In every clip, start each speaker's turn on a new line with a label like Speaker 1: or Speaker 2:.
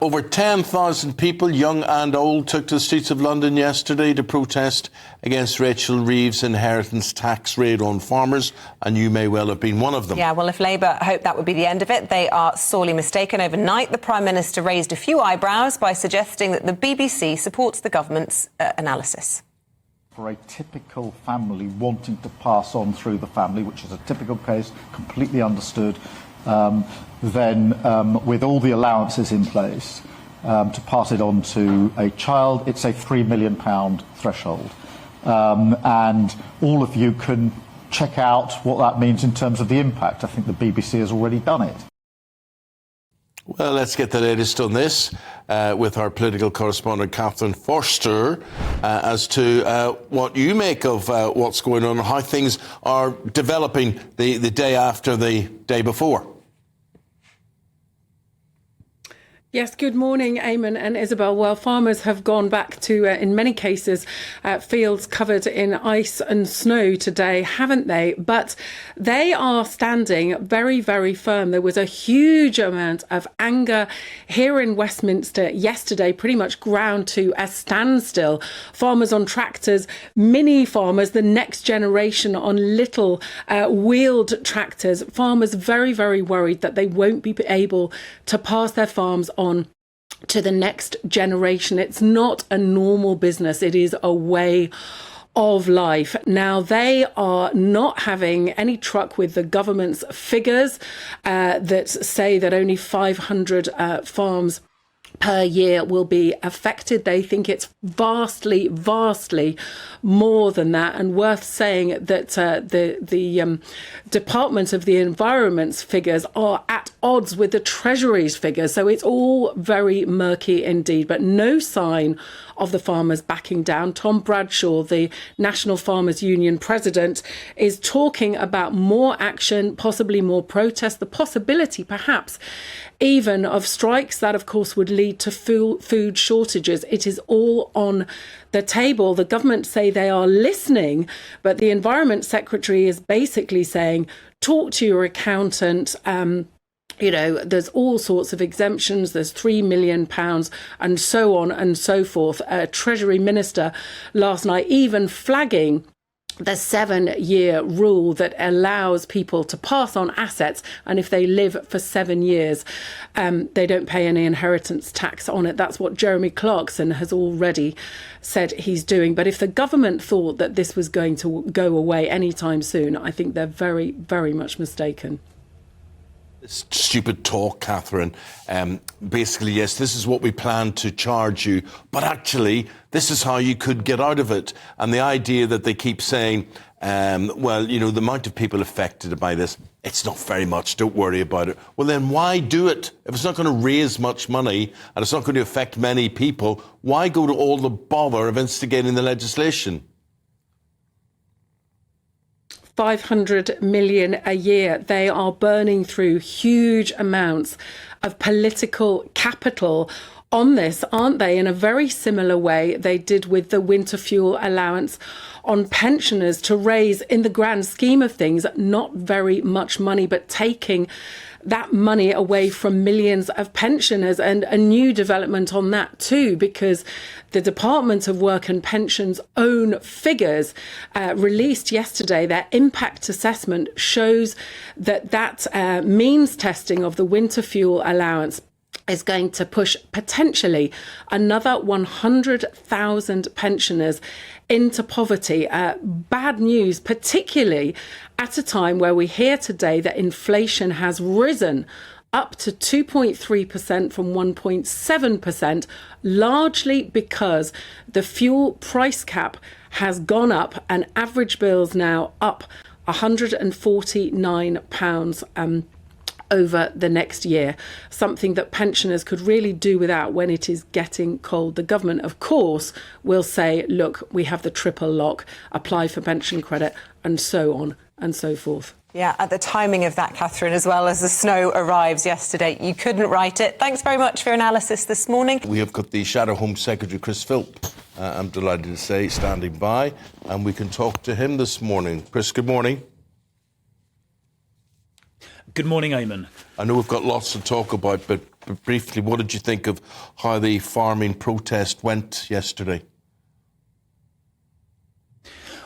Speaker 1: Over 10,000 people, young and old, took to the streets of London yesterday to protest against Rachel Reeves' inheritance tax raid on farmers, and you may well have been one of them.
Speaker 2: Yeah, well, if Labour hoped that would be the end of it, they are sorely mistaken. Overnight, the Prime Minister raised a few eyebrows by suggesting that the BBC supports the government's analysis.
Speaker 3: For a typical family wanting to pass on through the family, which is a typical case, completely understood, then with all the allowances in place to pass it on to a child, it's a £3 million threshold. And all of you can check out what that means in terms of the impact. I think the BBC has already done it.
Speaker 1: Well, let's get the latest on this with our political correspondent, Catherine Forster, as to what you make of what's going on and how things are developing the day after the day before.
Speaker 4: Yes, good morning, Eamon and Isabel. Well, farmers have gone back to, in many cases, fields covered in ice and snow today, haven't they? But they are standing very, very firm. There was a huge amount of anger here in Westminster yesterday, pretty much ground to a standstill. Farmers on tractors, mini farmers, the next generation on little wheeled tractors. Farmers very, very worried that they won't be able to pass their farms on to the next generation. It's not a normal business. It is a way of life. Now, they are not having any truck with the government's figures that say that only 500 farms per year will be affected. They think it's vastly, vastly more than that, and worth saying that the Department of the Environment's figures are at odds with the Treasury's figures. So it's all very murky indeed, but no sign of the farmers backing down. Tom Bradshaw, the National Farmers Union president, is talking about more action, possibly more protest, the possibility perhaps even of strikes. That, of course, would lead to food shortages. It is all on the table. The government say they are listening, but the Environment Secretary is basically saying, talk to your accountant. You know, there's all sorts of exemptions. There's £3 million and so on and so forth. Treasury Minister last night even flagging the 7-year rule that allows people to pass on assets, and if they live for 7 years, they don't pay any inheritance tax on it. That's what Jeremy Clarkson has already said he's doing. But if the government thought that this was going to go away anytime soon, I think they're very, very much mistaken.
Speaker 1: This stupid talk, Catherine. Basically, yes, this is what we plan to charge you, but actually, this is how you could get out of it. And the idea that they keep saying, well, you know, the amount of people affected by this, it's not very much, don't worry about it. Well, then why do it? If it's not going to raise much money and it's not going to affect many people, why go to all the bother of instigating the legislation?
Speaker 4: 500 million a year. They are burning through huge amounts of political capital on this, aren't they? In a very similar way they did with the winter fuel allowance on pensioners, to raise, in the grand scheme of things, not very much money, but taking that money away from millions of pensioners. And a new development on that too, because the Department of Work and Pensions' own figures released yesterday, their impact assessment shows that means testing of the winter fuel allowance is going to push potentially another 100,000 pensioners into poverty. Bad news, particularly at a time where we hear today that inflation has risen up to 2.3% from 1.7%, largely because the fuel price cap has gone up and average bills now up £149 over the next year, something that pensioners could really do without when it is getting cold. The government, of course, will say, look, we have the triple lock, apply for pension credit, and so on and so forth.
Speaker 2: Yeah, at the timing of that, Catherine, as well as the snow arrives yesterday, you couldn't write it. Thanks very much for your analysis this morning.
Speaker 1: We have got the Shadow Home Secretary, Chris Philp, I'm delighted to say, standing by, and we can talk to him this morning. Chris, good morning.
Speaker 5: Good morning, Eamon.
Speaker 1: I know we've got lots to talk about, but briefly, what did you think of how the farming protest went yesterday?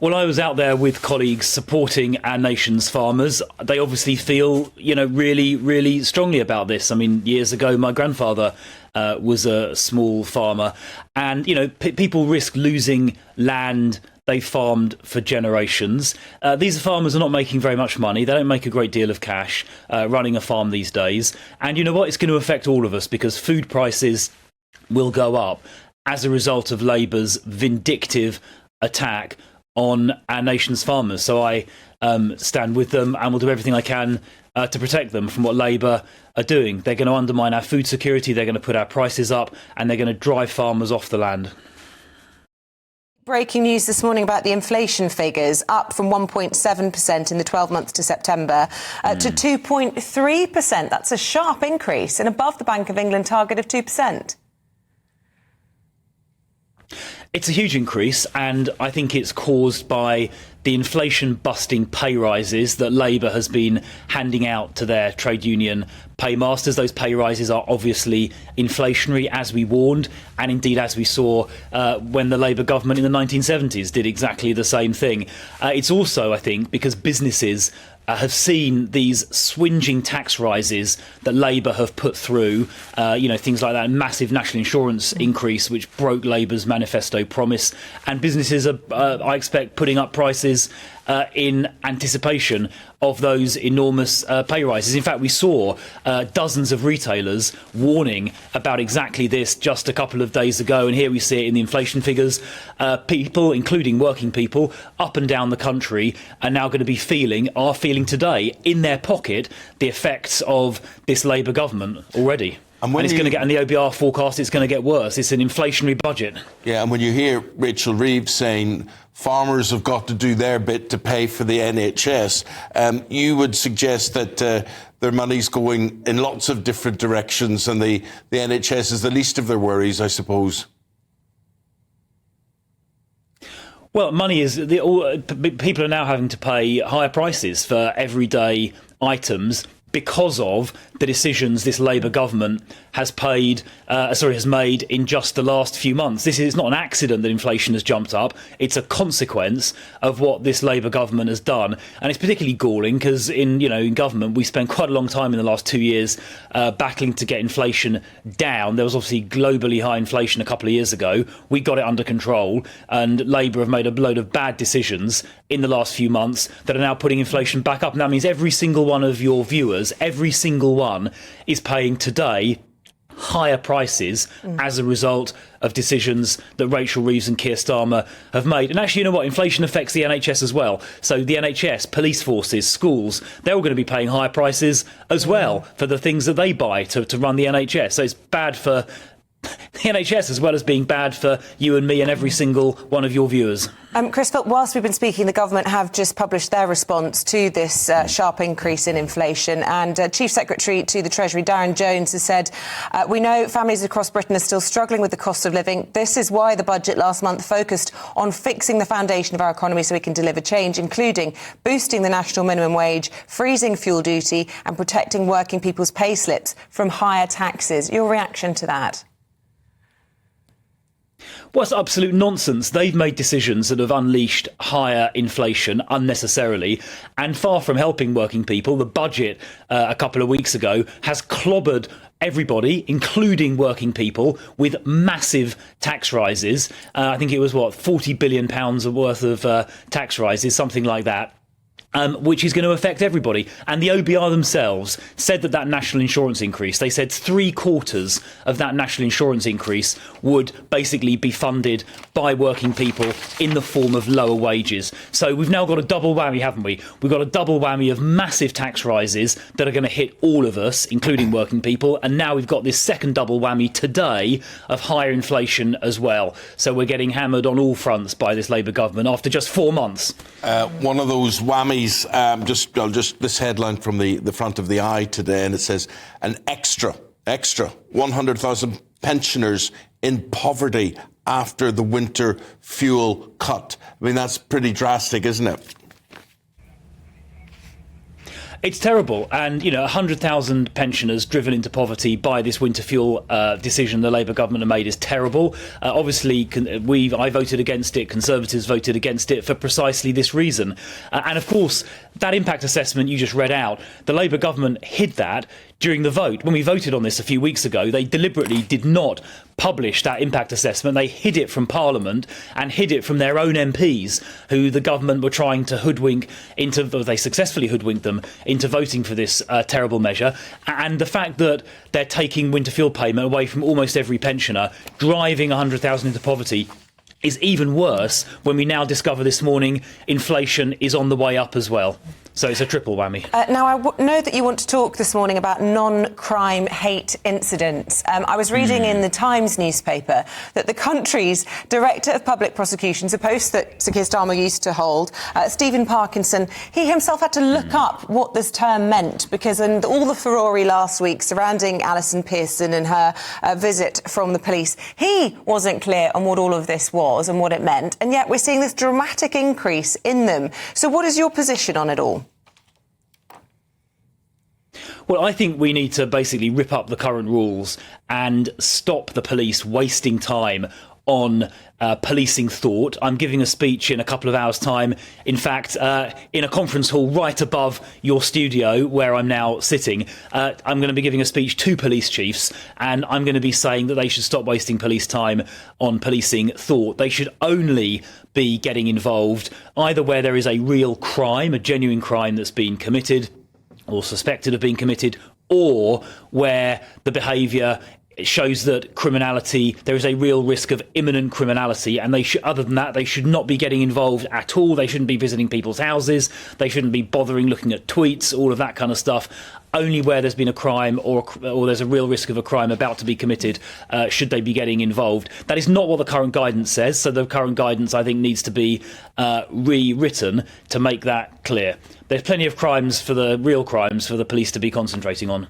Speaker 5: Well, I was out there with colleagues supporting our nation's farmers. They obviously feel, really, really strongly about this. I mean, years ago, my grandfather was a small farmer, and, people risk losing land they farmed for generations. These farmers are not making very much money. They don't make a great deal of cash running a farm these days. And you know what? It's going to affect all of us because food prices will go up as a result of Labour's vindictive attack on our nation's farmers. So I stand with them and will do everything I can to protect them from what Labour are doing. They're going to undermine our food security, they're going to put our prices up, and they're going to drive farmers off the land.
Speaker 2: Breaking news this morning about the inflation figures, up from 1.7% in the 12 months to September to 2.3%. That's a sharp increase and above the Bank of England target of 2%.
Speaker 5: It's a huge increase, and I think it's caused by the inflation-busting pay rises that Labour has been handing out to their trade union paymasters. Those pay rises are obviously inflationary, as we warned, and indeed as we saw when the Labour government in the 1970s did exactly the same thing. It's also, I think, because businesses have seen these swinging tax rises that Labour have put through, things like that massive national insurance increase, which broke Labour's manifesto promise. And businesses are, I expect, putting up prices in anticipation of those enormous pay rises. In fact, we saw dozens of retailers warning about exactly this just a couple of days ago, and here we see it in the inflation figures. People, including working people, up and down the country are now going to be feeling today in their pocket the effects of this Labour government already. And it's going to get, in the OBR forecast, it's going to get worse. It's an inflationary budget. Yeah,
Speaker 1: and when you hear Rachel Reeves saying farmers have got to do their bit to pay for the NHS, you would suggest that their money's going in lots of different directions, and the NHS is the least of their worries, I suppose.
Speaker 5: Well, money is... people are now having to pay higher prices for everyday items because of the decisions this Labour government has made in just the last few months. This is not an accident that inflation has jumped up. It's a consequence of what this Labour government has done. And it's particularly galling because in government, we spent quite a long time in the last 2 years battling to get inflation down. There was obviously globally high inflation a couple of years ago. We got it under control, and Labour have made a load of bad decisions in the last few months that are now putting inflation back up. And that means every single one of your viewers, every single one, is paying today higher prices as a result of decisions that Rachel Reeves and Keir Starmer have made. And actually, you know what? Inflation affects the NHS as well. So the NHS, police forces, schools, they're all going to be paying higher prices as well for the things that they buy to run the NHS. So it's bad for the NHS as well as being bad for you and me and every single one of your viewers.
Speaker 2: Chris, whilst we've been speaking, the government have just published their response to this sharp increase in inflation. And Chief Secretary to the Treasury, Darren Jones, has said, we know families across Britain are still struggling with the cost of living. This is why the budget last month focused on fixing the foundation of our economy so we can deliver change, including boosting the national minimum wage, freezing fuel duty and protecting working people's pay slips from higher taxes. Your reaction to that?
Speaker 5: Well, it's absolute nonsense. They've made decisions that have unleashed higher inflation unnecessarily, and far from helping working people. The budget a couple of weeks ago has clobbered everybody, including working people, with massive tax rises. I think it was, £40 billion worth of tax rises, something like that. Which is going to affect everybody. And the OBR themselves said that national insurance increase, they said 3/4 of that national insurance increase would basically be funded by working people in the form of lower wages. So we've now got a double whammy, haven't we? We've got a double whammy of massive tax rises that are going to hit all of us, including working people. And now we've got this second double whammy today of higher inflation as well. So we're getting hammered on all fronts by this Labour government after just 4 months.
Speaker 1: One of those whammies. Just this headline from the front of the Eye today, and it says an extra 100,000 pensioners in poverty after the winter fuel cut. I mean, that's pretty drastic, isn't it?
Speaker 5: It's terrible. And, 100,000 pensioners driven into poverty by this winter fuel decision the Labour government have made is terrible. Obviously, I voted against it. Conservatives voted against it for precisely this reason. And, of course, that impact assessment you just read out, the Labour government hid that during the vote. When we voted on this a few weeks ago, they deliberately did not publish that impact assessment. They hid it from Parliament and hid it from their own MPs, who the government were trying to hoodwink into, or they successfully hoodwinked them into voting for this terrible measure. And the fact that they're taking winter fuel payment away from almost every pensioner, driving 100,000 into poverty, is even worse when we now discover this morning inflation is on the way up as well. So it's a triple whammy.
Speaker 2: Now, I know that you want to talk this morning about non-crime hate incidents. I was reading in the Times newspaper that the country's Director of Public Prosecutions, a post that Sir Keir Starmer used to hold, Stephen Parkinson, he himself had to look up what this term meant, because in all the furore last week surrounding Alison Pearson and her visit from the police, he wasn't clear on what all of this was and what it meant, and yet we're seeing this dramatic increase in them. So what is your position on it all?
Speaker 5: Well, I think we need to basically rip up the current rules and stop the police wasting time on policing thought. I'm giving a speech in a couple of hours' time, in fact, in a conference hall right above your studio where I'm now sitting. I'm going to be giving a speech to police chiefs, and I'm going to be saying that they should stop wasting police time on policing thought. They should only be getting involved either where there is a real crime, a genuine crime that's been committed or suspected of being committed, or where the behaviour shows that there is a real risk of imminent criminality, and other than that, they should not be getting involved at all. They shouldn't be visiting people's houses. They shouldn't be bothering looking at tweets, all of that kind of stuff. Only where there's been a crime or there's a real risk of a crime about to be committed should they be getting involved. That is not what the current guidance says, so the current guidance, I think, needs to be rewritten to make that clear. There's plenty of real crimes for the police to be concentrating on.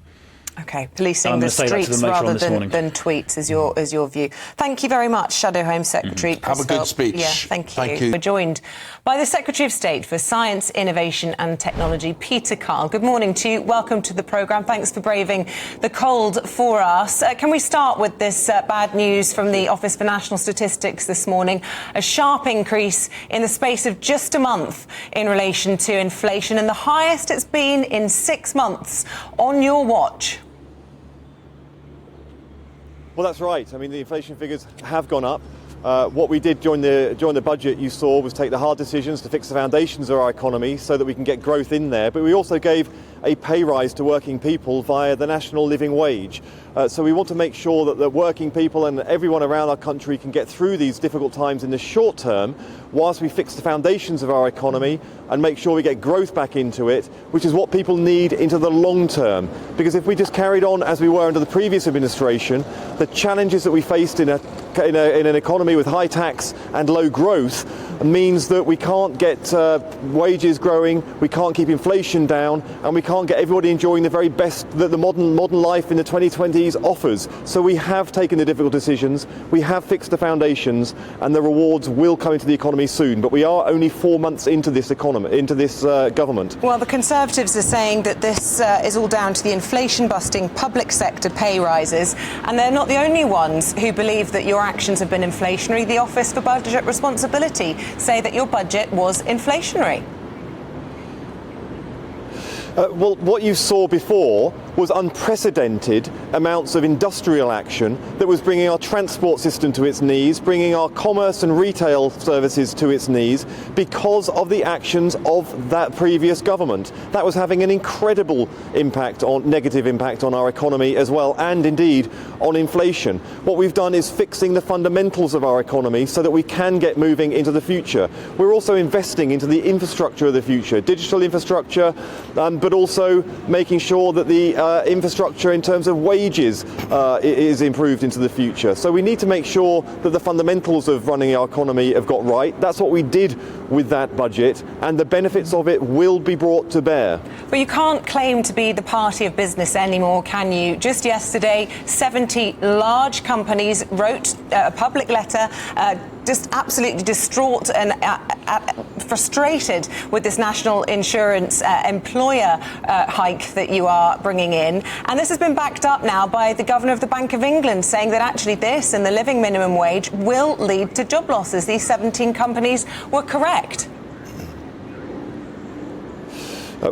Speaker 2: OK, policing the streets rather than tweets is your view. Thank you very much, Shadow Home Secretary.
Speaker 1: Have a good speech.
Speaker 2: Yeah, thank you. We're joined by the Secretary of State for Science, Innovation and Technology, Peter Carl. Good morning to you. Welcome to the programme. Thanks for braving the cold for us. Can we start with this bad news from the Office for National Statistics this morning? A sharp increase in the space of just a month in relation to inflation, and the highest it's been in 6 months on your watch.
Speaker 6: Well, that's right. I mean, the inflation figures have gone up. What we did during the budget, you saw, was take the hard decisions to fix the foundations of our economy so that we can get growth in there. But we also gave a pay rise to working people via the national living wage. So we want to make sure that the working people and everyone around our country can get through these difficult times in the short term, whilst we fix the foundations of our economy and make sure we get growth back into it, which is what people need into the long term. Because if we just carried on as we were under the previous administration, the challenges that we faced in an economy with high tax and low growth means that we can't get wages growing, we can't keep inflation down, and we can't get everybody enjoying the very best that the modern life in the 2020s offers. So we have taken the difficult decisions, we have fixed the foundations, and the rewards will come into the economy soon. But we are only 4 months into this government.
Speaker 2: Well, the Conservatives are saying that this is all down to the inflation-busting public sector pay rises, and they're not the only ones who believe that your actions have been inflationary. The Office for Budget Responsibility say that your budget was inflationary.
Speaker 6: Well, what you saw before was unprecedented amounts of industrial action that was bringing our transport system to its knees, bringing our commerce and retail services to its knees because of the actions of that previous government. That was having an incredible negative impact on our economy as well, and indeed on inflation. What we've done is fixing the fundamentals of our economy so that we can get moving into the future. We're also investing into the infrastructure of the future, digital infrastructure, but also making sure that the infrastructure in terms of wages is improved into the future. So we need to make sure that the fundamentals of running our economy have got right. That's what we did with that budget, and the benefits of it will be brought to bear.
Speaker 2: But you can't claim to be the party of business anymore, can you? Just yesterday, 70 large companies wrote a public letter just absolutely distraught and frustrated with this national insurance employer hike that you are bringing in. And this has been backed up now by the Governor of the Bank of England saying that actually this and the living minimum wage will lead to job losses. These 17 companies were correct.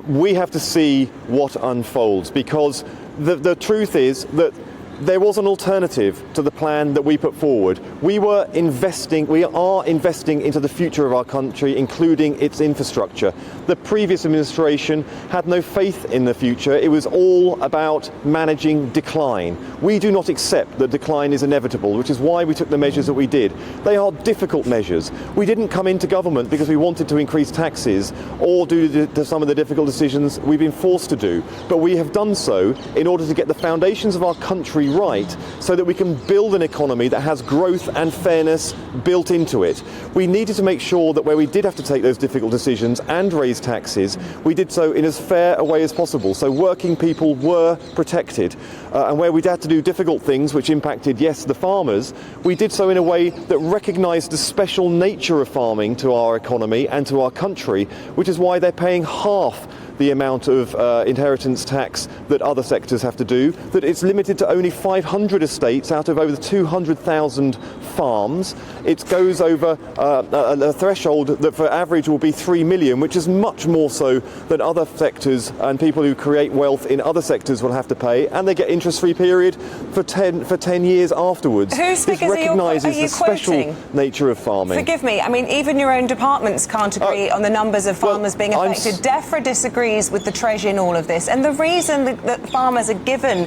Speaker 6: We have to see what unfolds, because the truth is that there was an alternative to the plan that we put forward. We are investing into the future of our country, including its infrastructure. The previous administration had no faith in the future. It was all about managing decline. We do not accept that decline is inevitable, which is why we took the measures that we did. They are difficult measures. We didn't come into government because we wanted to increase taxes or do some of the difficult decisions we've been forced to do. But we have done so in order to get the foundations of our country right, so that we can build an economy that has growth and fairness built into it. We needed to make sure that where we did have to take those difficult decisions and raise taxes, we did so in as fair a way as possible, so working people were protected. And where we'd had to do difficult things which impacted, yes, the farmers, we did so in a way that recognised the special nature of farming to our economy and to our country, which is why they're paying half the amount of inheritance tax that other sectors have to do, that it's limited to only 500 estates out of over 200,000 farms. It goes over a threshold that for average will be 3 million, which is much more so than other sectors and people who create wealth in other sectors will have to pay, and they get interest-free period for 10 years afterwards.
Speaker 2: Whose
Speaker 6: this
Speaker 2: figures
Speaker 6: recognises
Speaker 2: are you
Speaker 6: the special
Speaker 2: quoting?
Speaker 6: nature of farming.
Speaker 2: Forgive me, I mean, even your own departments can't agree on the numbers of farmers being affected. DEFRA disagrees with the Treasury in all of this. And the reason that farmers are given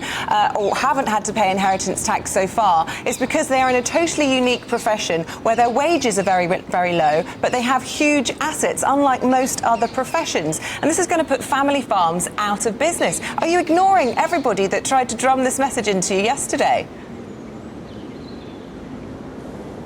Speaker 2: or haven't had to pay inheritance tax so far is because they are in a totally unique profession where their wages are very, very low, but they have huge assets, unlike most other professions. And this is going to put family farms out of business. Are you ignoring everybody that tried to drum this message into you yesterday?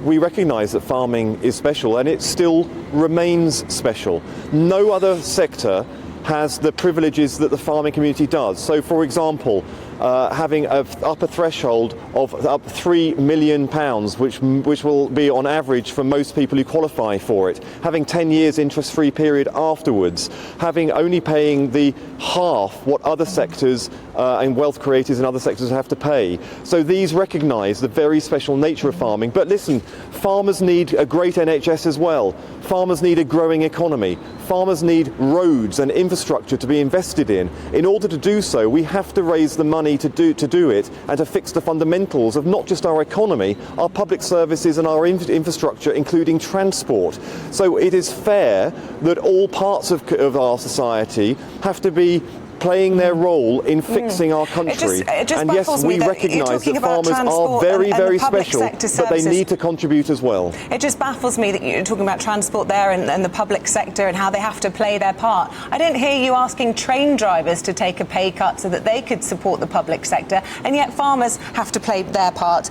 Speaker 6: We recognise that farming is special, and it still remains special. No other sector has the privileges that the farming community does. So, for example, having an upper threshold of up £3 million, which will be on average for most people who qualify for it, having 10 years interest-free period afterwards, having only paying the half what other sectors and wealth creators in other sectors have to pay. So these recognise the very special nature of farming. But listen, farmers need a great NHS as well. Farmers need a growing economy. Farmers need roads and infrastructure to be invested in. In order to do so, we have to raise the money to do it and to fix the fundamentals of not just our economy, our public services and our infrastructure, including transport. So it is fair that all parts of our society have to be playing their role in fixing our country.
Speaker 2: It just
Speaker 6: and yes, we recognise that farmers are very, very special, but they need to contribute as well.
Speaker 2: It just baffles me that you're talking about transport there and the public sector and how they have to play their part. I didn't hear you asking train drivers to take a pay cut so that they could support the public sector, and yet farmers have to play their part.